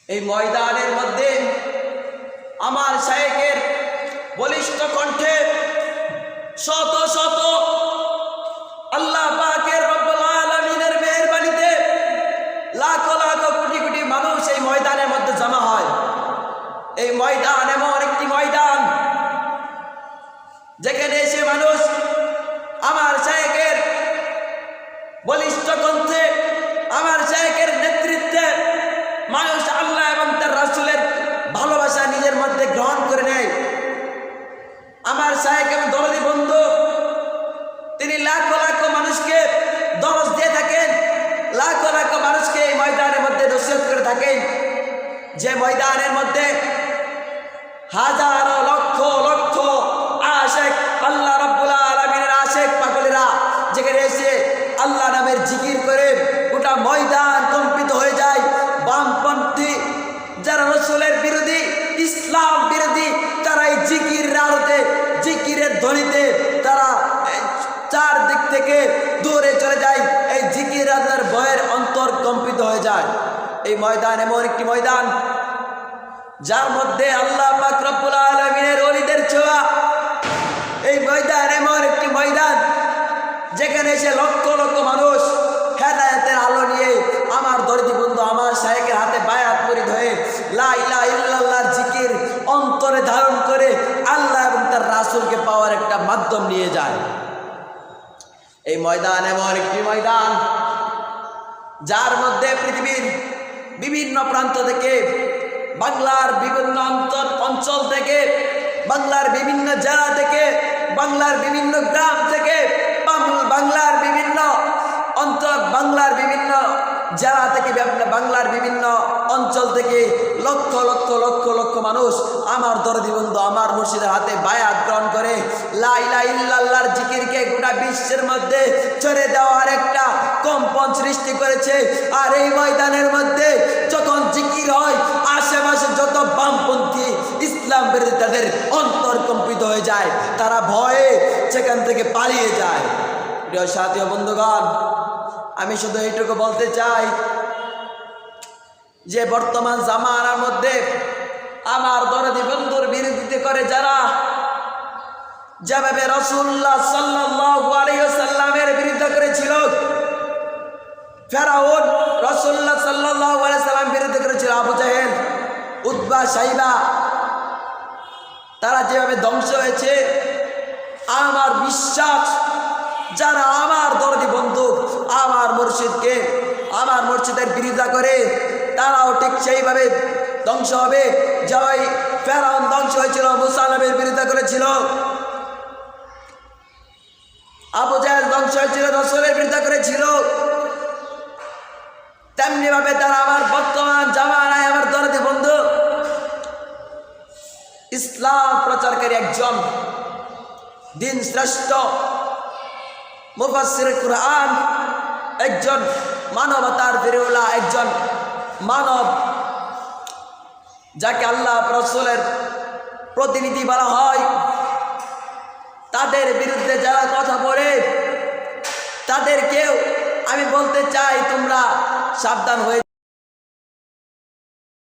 এই ময়দানের মধ্যে আমার শায়েখের বলিষ্ঠ কণ্ঠে শত শত আল্লাহ পাকের রব্বুল আলামিনের মেহেরবানিতে লাখো লাখো কোটি কোটি মানুষ এই ময়দানের মধ্যে জমা হয়। এই ময়দান এমন একটি ময়দান যেখানে এসে মানুষ আমার শায়েখের বলিষ্ঠ কণ্ঠে, আমার শায়েখের নেতৃত্বে মানুষ আল্লাহ এবং তার রাসূলের ভালোবাসা নিজের মধ্যে গ্রহণ করে নেয়। আমার শায়েখ এবং দরদি বন্ধু তিনি লাখো লাখো মানুষকে দরজ দিয়ে থাকেন, লাখো লাখো মানুষকে এই ময়দানের মধ্যে নসিহত করে থাকেন। যে ময়দানের মধ্যে হাজারো লক্ষ লক্ষ আশিক আল্লাহ রাব্বুল আলামিনের আশিক পাগলেরা যেখানে এসে আল্লাহ নামের জিকির করে গোটা ময়দান কম্পিত হয়ে যায়। বামপন্থী যারা রাসূলের বিরোধী, ইসলাম বিরোধী, তারা এই জিকিরের আলোতে, জিকিরের ধ্বনিতে তারা চারদিক থেকে দূরে চলে যায়। এই জিকির আল্লাহর ভয়ের অন্তর কম্পিত হয়ে যায়। এই ময়দান এমন একটি ময়দান যার মধ্যে আল্লাহ পাক রব্বুল আলামিনের ওলিদের ছোঁয়া। এই ময়দান এমন একটি ময়দান যেখানে এসে লক্ষ লক্ষ মানুষ হেদায়েতের আলো নিয়ে আমার দরদি বন্ধু আমার শায়েখের হাতে বায়াত মুরিদ হয়ে লা ইলাহা ইল্লাল্লাহর জিকির অন্তরে ধারণ করে আল্লাহ এবং তার রাসূলকে পাওয়ার একটা মাধ্যম নিয়ে যায়। এই ময়দান এমন একটি ময়দান যার মধ্যে পৃথিবীর বিভিন্ন প্রান্ত থেকে, বাংলার বিভিন্ন অঞ্চল থেকে, বাংলার বিভিন্ন জেলা থেকে, বাংলার বিভিন্ন গ্রাম থেকে, বাংলার বিভিন্ন বাংলার বিভিন্ন জেলা থেকে, বাংলার বিভিন্ন অঞ্চল থেকে লক্ষ লক্ষ লক্ষ লক্ষ মানুষ আমার দরদি বন্ধু আমার মুর্শিদের হাতে বায়াত গ্রহণ করে লা ইলাহা ইল্লাল্লাহর জিকিরকে গোটা বিশ্বের মধ্যে ছড়িয়ে দেওয়ার একটা কম্পন সৃষ্টি করেছে। আর এই ময়দানের মধ্যে যখন জিকির হয় আশেপাশে যত বামপন্থী ইসলাম বিরোধী তাদের অন্তর কম্পিত হয়ে যায়, তারা ভয়ে সেখান থেকে পালিয়ে যায়। প্রিয় সাথী ও বন্ধুগণ, আমি শুধু এইটুকু বলতে চাই যে বর্তমান জামানার মধ্যে আমার দরদি বন্ধুর বিরোধিতা করে যারা, যেভাবে রাসূলুল্লাহ সাল্লাল্লাহু আলাইহি ওয়াসাল্লামের বিরোধিতা করেছিল, ফেরাউন রাসূলুল্লাহ সাল্লাল্লাহু আলাইহি ওয়াসাল্লাম বিরোধিতা করেছিল, আবু জাহেল, উতবা, সাইবা, তারা যেভাবে ধ্বংস হয়েছে, আমার বিশ্বাস যারা আমার দরদি বন্ধু আমার মুর্শিদকে, আমার মুর্শিদের বিরোধিতা করে তারাও ঠিক সেইভাবে ধ্বংস হবে। যেভাবে ফেরাউন ধ্বংস হয়েছিল, মুসা নবীর বিরোধিতা করেছিল, আবু জাহেল ধ্বংস হয়েছিল, রাসূলের বিরোধিতা করেছিল, তেমনি ভাবে তারা আমার বর্তমান জামানায় আমার দরদি বন্ধু ইসলাম প্রচারকারী একজন দিন শ্রেষ্ঠ মুফাসসির কুরআন, একজন মানবতার ফিরিওয়ালা, একজন মানব যাকে আল্লাহ রাসূলের প্রতিনিধি বলা হয়, তাদের বিরুদ্ধে যারা কথা বলে তাদেরকেও আমি বলতে চাই তোমরা সাবধান হয়ে